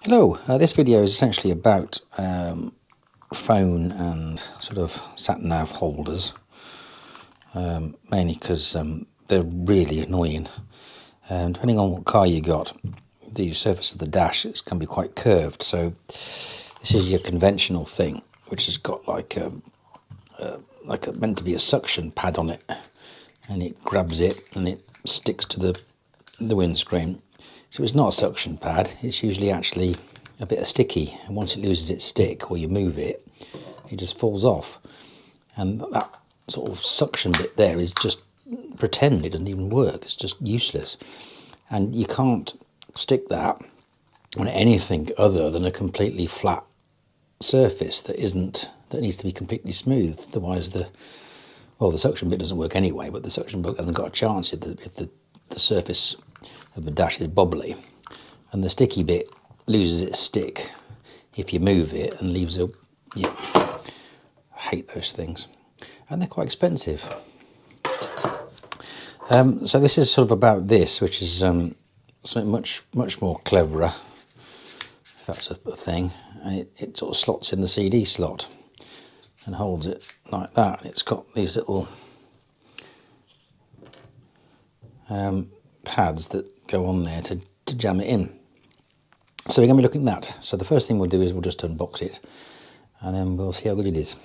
Hello, this video is essentially about phone and sort of sat-nav holders, mainly because they're really annoying. Depending on what car you got, the surface of the dash can be quite curved, so this is your conventional thing, which has got like meant to be a suction pad on it, and it grabs it and it sticks to the windscreen. So it's not a suction pad, it's usually actually a bit of sticky, and once it loses its stick or you move it, it just falls off. And that sort of suction bit there is just pretend, it doesn't even work, it's just useless. And you can't stick that on anything other than a completely flat surface that needs to be completely smooth. Otherwise the suction bit doesn't work anyway, but the suction bit hasn't got a chance if the surface of the dash is bubbly, and the sticky bit loses its stick if you move it and leaves a... Yeah, I hate those things, and they're quite expensive. So this is sort of about this, which is something much more cleverer, if that's a thing. And it sort of slots in the CD slot and holds it like that. And it's got these little pads that go on there to jam it in. So we're going to be looking at that. So the first thing we'll do is we'll just unbox it, and then we'll see how good it is.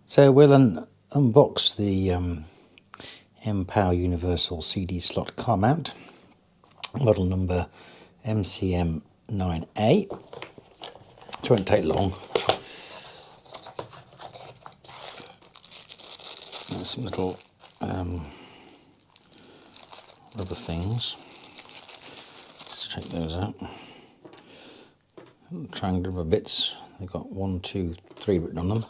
So we'll unbox the Mpow Universal CD Slot car mount, model number MCM9A. It won't take long. There's some little rubber things. Let's check those out. Little triangular bits. They've got 1, 2, 3 written on them.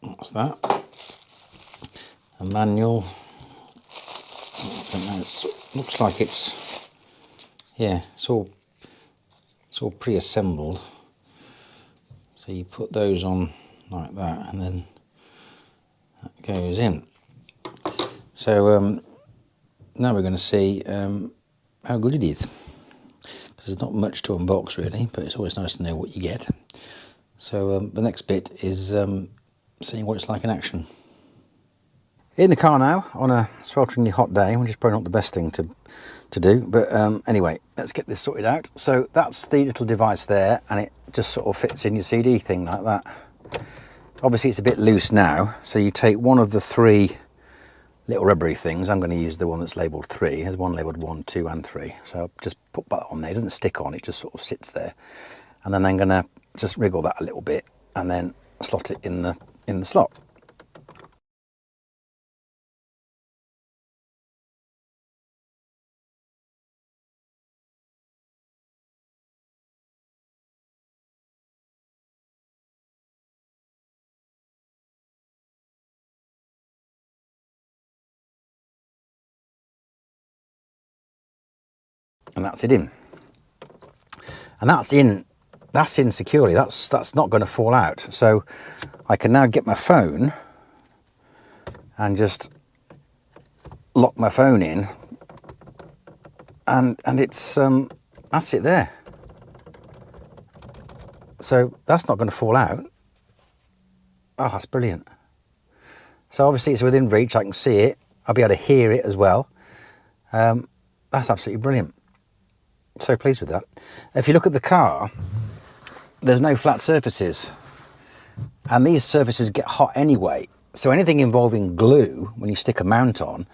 That's that. A manual. I don't know, it looks like it's all pre-assembled. So you put those on like that, and then that goes in. So now we're going to see how good it is, because there's not much to unbox really, but it's always nice to know what you get. So the next bit is seeing what it's like in action. In the car now on a swelteringly hot day, which is probably not the best thing to do, but anyway, let's get this sorted out. So that's the little device there, and it just sort of fits in your CD thing like that. Obviously it's a bit loose now, so you take one of the 3 little rubbery things. I'm going to use the one that's labelled 3. There's one labelled 1, 2 and 3. So I'll just put that on there. It doesn't stick on, it just sort of sits there. And then I'm going to just wriggle that a little bit and then slot it in the slot. And that's it in. And that's in securely. That's not going to fall out. So I can now get my phone and just lock my phone in, and it's that's it there. So that's not going to fall out. Oh, that's brilliant. So obviously it's within reach, I can see it, I'll be able to hear it as well. That's absolutely brilliant. So pleased with that. If you look at the car, there's no flat surfaces, and these surfaces get hot anyway, so anything involving glue, when you stick a mount on,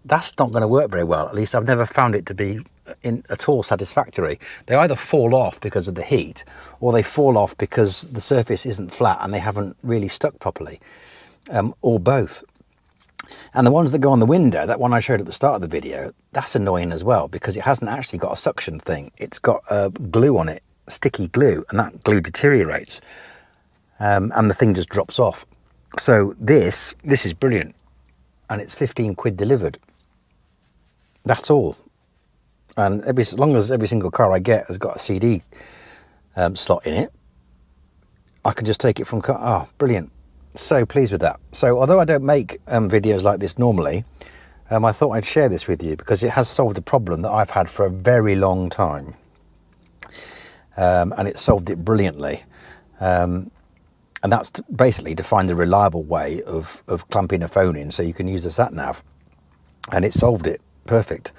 that's not going to work very well. At least I've never found it to be at all satisfactory. They either fall off because of the heat, or they fall off because the surface isn't flat and they haven't really stuck properly, or both. And the ones that go on the window, that one I showed at the start of the video, that's annoying as well, because it hasn't actually got a suction thing. It's got glue on it, sticky glue, and that glue deteriorates, and the thing just drops off. So this is brilliant, and it's 15 quid delivered. That's all. And as long as every single car I get has got a CD slot in it, I can just take it from car. Oh, brilliant. So pleased with that. So although I don't make videos like this normally, I thought I'd share this with you because it has solved a problem that I've had for a very long time. And it solved it brilliantly. And that's basically to find a reliable way of clamping a phone in so you can use the sat-nav. And it solved it. Perfect.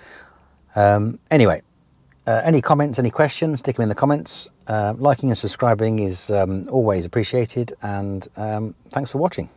Anyway, any comments, any questions, stick them in the comments. Liking and subscribing is always appreciated, and thanks for watching.